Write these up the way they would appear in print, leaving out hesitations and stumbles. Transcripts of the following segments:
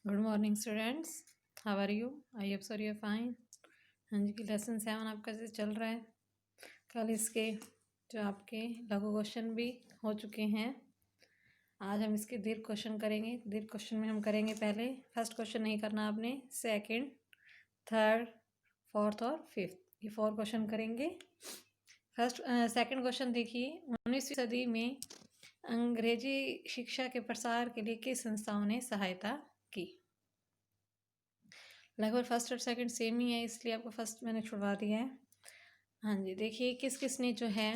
Good morning students, how are you? I hope so you are fine. हाँ जी, की lesson 7 आपका कैसे चल रहा है? कल इसके जो आपके लघु क्वेश्चन भी हो चुके हैं। आज हम इसके दीर्घ क्वेश्चन करेंगे। दीर्घ क्वेश्चन में हम करेंगे पहले फर्स्ट क्वेश्चन नहीं करना आपने, सेकंड, थर्ड, फोर्थ और फिफ्थ, ये 4 क्वेश्चन करेंगे। सेकंड क्वेश्चन देखिए, 19वीं सदी में अंग्रेजी शिक्षा के प्रसार के लिए किस संस्थाओं ने सहायता की? लगभग फर्स्ट और सेकंड सेम ही है, इसलिए आपको फर्स्ट मैंने छुड़वा दिया है। हाँ जी, देखिए किस किस ने जो है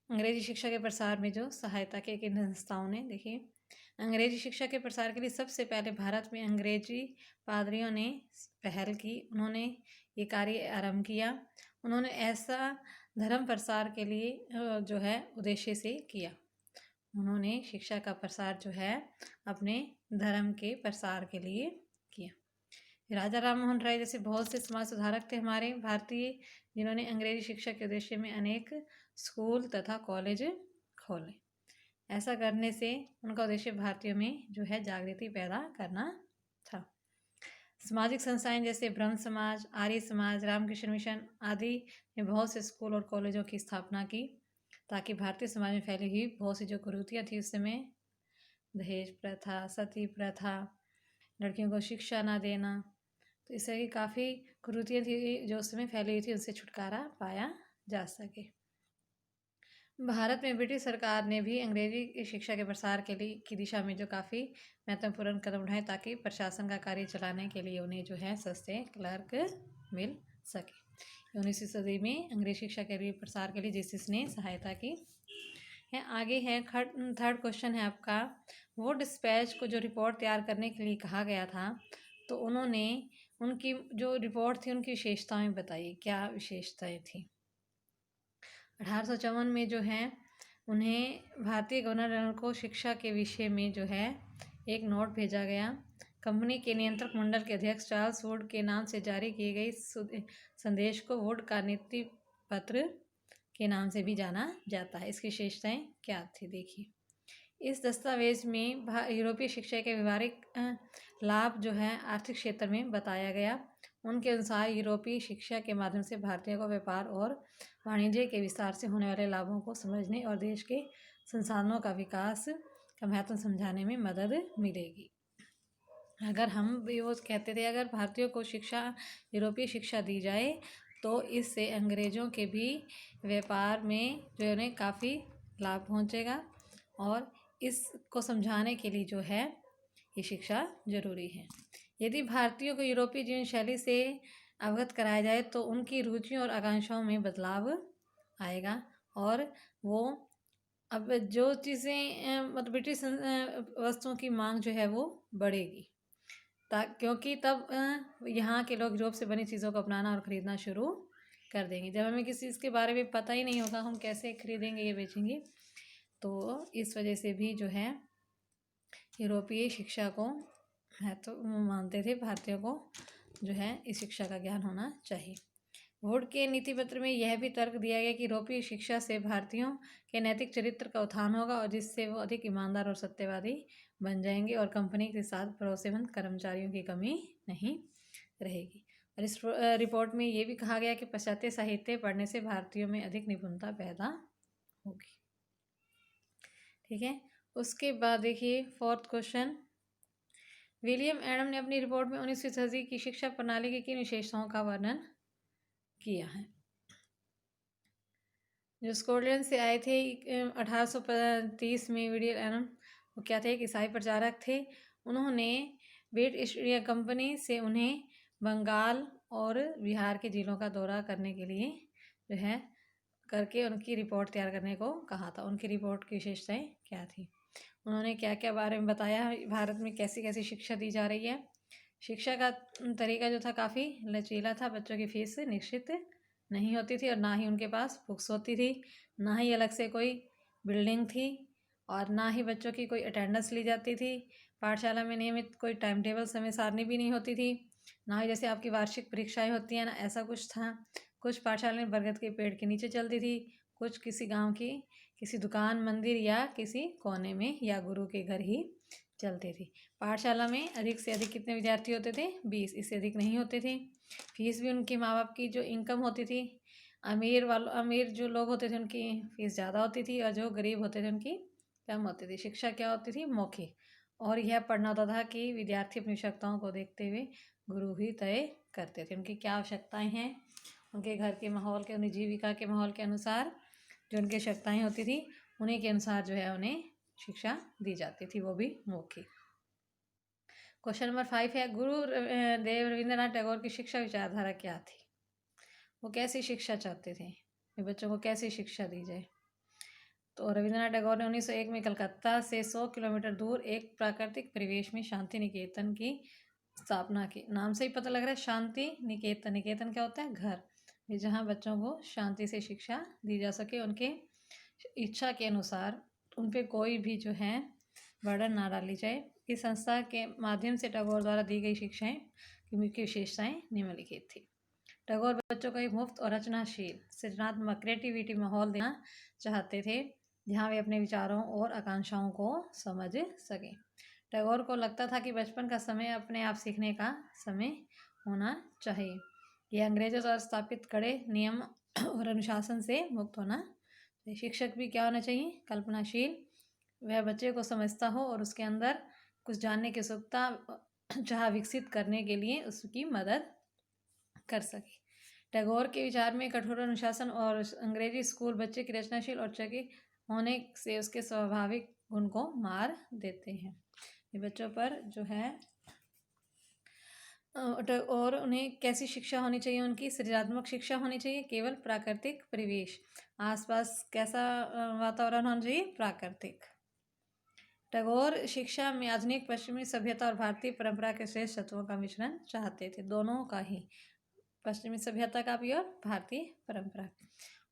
अंग्रेजी शिक्षा के प्रसार में जो सहायता की, किन संस्थाओं ने। देखिए, अंग्रेजी शिक्षा के प्रसार के लिए सबसे पहले भारत में अंग्रेजी पादरियों ने पहल की। उन्होंने ये कार्य आरंभ किया। उन्होंने ऐसा धर्म प्रसार के लिए जो है उद्देश्य से किया। उन्होंने शिक्षा का प्रसार जो है अपने धर्म के प्रसार के लिए किया। राजा राम मोहन राय जैसे बहुत से समाज सुधारक थे हमारे भारतीय, जिन्होंने अंग्रेजी शिक्षा के उद्देश्य में अनेक स्कूल तथा कॉलेज खोले। ऐसा करने से उनका उद्देश्य भारतीयों में जो है जागृति पैदा करना था। सामाजिक संस्थाएं जैसे ब्रह्म समाज, आर्य समाज, रामकृष्ण मिशन आदि ने बहुत से स्कूल और कॉलेजों की स्थापना की, ताकि भारतीय समाज में फैली हुई बहुत सी जो कुरीतियाँ थी उस समय, दहेज प्रथा, सती प्रथा, लड़कियों को शिक्षा ना देना, तो इस तरह की काफ़ी कुरीतियाँ थी जो उस समय फैली हुई थी, उनसे छुटकारा पाया जा सके। भारत में ब्रिटिश सरकार ने भी अंग्रेजी शिक्षा के प्रसार के लिए की दिशा में जो काफ़ी महत्वपूर्ण कदम उठाए, ताकि प्रशासन का कार्य चलाने के लिए उन्हें जो है सस्ते क्लर्क मिल सके। 19वीं सदी में अंग्रेजी शिक्षा के लिए प्रसार के लिए जिसने सहायता की है। आगे है थर्ड क्वेश्चन है आपका, वो डिस्पैच को जो रिपोर्ट तैयार करने के लिए कहा गया था, तो उन्होंने उनकी जो रिपोर्ट थी उनकी विशेषताएं बताइए, क्या विशेषताएं थी? 1854 में जो है उन्हें भारतीय गवर्नर जनरल को शिक्षा के विषय में जो है एक नोट भेजा गया। कंपनी के नियंत्रक मंडल के अध्यक्ष चार्ल्स वुड के नाम से जारी किए गए संदेश को वुड का नीति पत्र के नाम से भी जाना जाता है। इसकी विशेषताएं क्या थी देखिए, इस दस्तावेज में यूरोपीय शिक्षा के व्यवहारिक लाभ जो है आर्थिक क्षेत्र में बताया गया। उनके अनुसार यूरोपीय शिक्षा के माध्यम से भारतीयों को व्यापार और वाणिज्य के विस्तार से होने वाले लाभों को समझने और देश के संसाधनों का विकास का महत्व समझाने में मदद मिलेगी। अगर हम भी वो कहते थे, अगर भारतीयों को शिक्षा, यूरोपीय शिक्षा दी जाए तो इससे अंग्रेज़ों के भी व्यापार में जो है उन्हें काफ़ी लाभ पहुँचेगा, और इसको समझाने के लिए जो है ये शिक्षा जरूरी है। यदि भारतीयों को यूरोपीय जीवन शैली से अवगत कराया जाए तो उनकी रुचियों और आकांक्षाओं में बदलाव आएगा, और वो अब जो चीज़ें मतलब ब्रिटिश वस्तुओं की मांग जो है वो बढ़ेगी, क्योंकि तब यहाँ के लोग यूरोप से बनी चीज़ों को अपनाना और ख़रीदना शुरू कर देंगे। जब हमें किसी चीज़ के बारे में पता ही नहीं होगा, हम कैसे खरीदेंगे या बेचेंगे? तो इस वजह से भी जो है यूरोपीय शिक्षा को महत्व मानते थे, भारतीयों को जो है इस शिक्षा का ज्ञान होना चाहिए। वुड के नीति पत्र में यह भी तर्क दिया गया कि यूरोपीय शिक्षा से भारतीयों के नैतिक चरित्र का उत्थान होगा, और जिससे वो अधिक ईमानदार और सत्यवादी बन जाएंगे, और कंपनी के साथ भरोसेमंद कर्मचारियों की कमी नहीं रहेगी। और इस रिपोर्ट में ये भी कहा गया कि पाश्चात्य साहित्य पढ़ने से भारतीयों में अधिक निपुणता पैदा होगी। ठीक है, उसके बाद देखिए फोर्थ क्वेश्चन, विलियम एडम ने अपनी रिपोर्ट में 19वीं सदी की शिक्षा प्रणाली की किन विशेषताओं का वर्णन किया है? जो स्कॉटलैंड से आए थे 1830 में, विलियम एडम वो क्या थे, एक ईसाई प्रचारक थे। उन्होंने ब्रिटिश ईस्ट इंडिया कंपनी से उन्हें बंगाल और बिहार के जिलों का दौरा करने के लिए जो है करके उनकी रिपोर्ट तैयार करने को कहा था। उनकी रिपोर्ट की विशेषताएं क्या थी? उन्होंने क्या क्या बारे में बताया, भारत में कैसी कैसी शिक्षा दी जा रही है। शिक्षा का तरीका जो था काफ़ी लचीला था, बच्चों की फीस निश्चित नहीं होती थी, और ना ही उनके पास बुक्स होती थी, ना ही अलग से कोई बिल्डिंग थी, और ना ही बच्चों की कोई अटेंडेंस ली जाती थी। पाठशाला में नियमित कोई टाइम टेबल समय सारणी भी नहीं होती थी, ना ही जैसे आपकी वार्षिक परीक्षाएं होती हैं ना ऐसा कुछ था। कुछ पाठशालाएं बरगद के पेड़ के नीचे चलती थी, कुछ किसी गांव की किसी दुकान, मंदिर या किसी कोने में या गुरु के घर ही चलती थी। पाठशाला में अधिक से अधिक कितने विद्यार्थी होते थे? 20, इससे अधिक नहीं होते थे। फीस भी उनके माँ बाप की जो इनकम होती थी, अमीर जो लोग होते थे उनकी फीस ज़्यादा होती थी और जो गरीब होते थे उनकी कम होती थी। शिक्षा क्या होती थी? मौखिक, और यह पढ़ना होता था कि विद्यार्थी अपनी आवश्यकताओं को देखते हुए गुरु ही तय करते थे उनकी क्या आवश्यकताएं हैं, उनके घर के माहौल के, उनकी जीविका के माहौल के अनुसार जो उनकी आवश्यकताएं होती थी उन्हीं के अनुसार जो है उन्हें शिक्षा दी जाती थी, वो भी मौखिक। क्वेश्चन नंबर 5 है, गुरु देव रविंद्रनाथ टैगोर की शिक्षा विचारधारा क्या थी? वो कैसी शिक्षा चाहते थे कि बच्चों को कैसी शिक्षा दी जाए? तो रविंद्रनाथ टैगोर ने 1901 में कलकत्ता से 100 किलोमीटर दूर एक प्राकृतिक परिवेश में शांति निकेतन की स्थापना की। नाम से ही पता लग रहा है शांति निकेतन। निकेतन क्या होता है? घर, जहाँ बच्चों को शांति से शिक्षा दी जा सके, उनके इच्छा के अनुसार, उन पर कोई भी जो है बर्डन ना डाली जाए। इस संस्था के माध्यम से टैगोर द्वारा दी गई शिक्षाएं की मुख्य विशेषताएं निम्नलिखित थी। टैगोर बच्चों को एक मुफ्त और रचनाशील सृजनात्मक क्रिएटिविटी माहौल देना चाहते थे जहाँ वे अपने विचारों और आकांक्षाओं को समझ सकें। टैगोर को लगता था कि बचपन का समय अपने आप सीखने का समय होना चाहिए। यह अंग्रेजों द्वारा स्थापित कड़े नियम और अनुशासन से मुक्त होना चाहिए। शिक्षक भी क्या होना चाहिए? कल्पनाशील, वह बच्चे को समझता हो और उसके अंदर कुछ जानने की उत्सुकता चाह विकसित करने के लिए उसकी मदद कर सके। टैगोर के विचार में कठोर अनुशासन और अंग्रेजी स्कूल बच्चे की रचनाशील और चौकी होने से उसके स्वाभाविक गुण को मार देते हैं। ये बच्चों पर जो है और उन्हें कैसी शिक्षा होनी चाहिए? उनकी सृजनात्मक शिक्षा होनी चाहिए। केवल प्राकृतिक परिवेश, आसपास कैसा वातावरण होना चाहिए? प्राकृतिक। टैगोर शिक्षा में आधुनिक पश्चिमी सभ्यता और भारतीय परंपरा के श्रेष्ठ तत्वों का मिश्रण चाहते थे, दोनों का ही, पश्चिमी सभ्यता का भी और भारतीय परंपरा।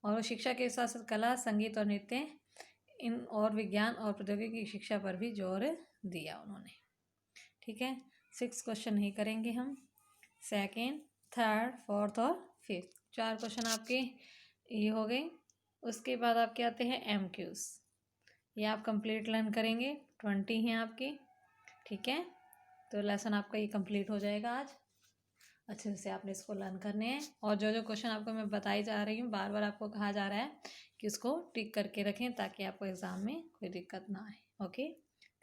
और वो शिक्षा के साथ साथ कला, संगीत और नृत्य इन और विज्ञान और प्रौद्योगिकी की शिक्षा पर भी जोर दिया उन्होंने। ठीक है, 6 क्वेश्चन नहीं करेंगे हम, सेकेंड, थर्ड, फोर्थ और फिफ्थ, 4 क्वेश्चन आपके ये हो गए। उसके बाद आपके आते हैं MQs, ये आप कंप्लीट लर्न करेंगे, 20 हैं आपके। ठीक है, तो लेसन आपका ये कंप्लीट हो जाएगा आज। अच्छे से आपने इसको लर्न करने हैं और जो जो क्वेश्चन आपको मैं बताई जा रही हूँ, बार बार आपको कहा जा रहा है कि उसको टिक करके रखें ताकि आपको एग्ज़ाम में कोई दिक्कत ना आए। Okay,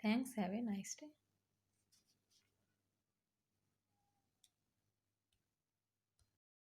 thanks, have a nice day.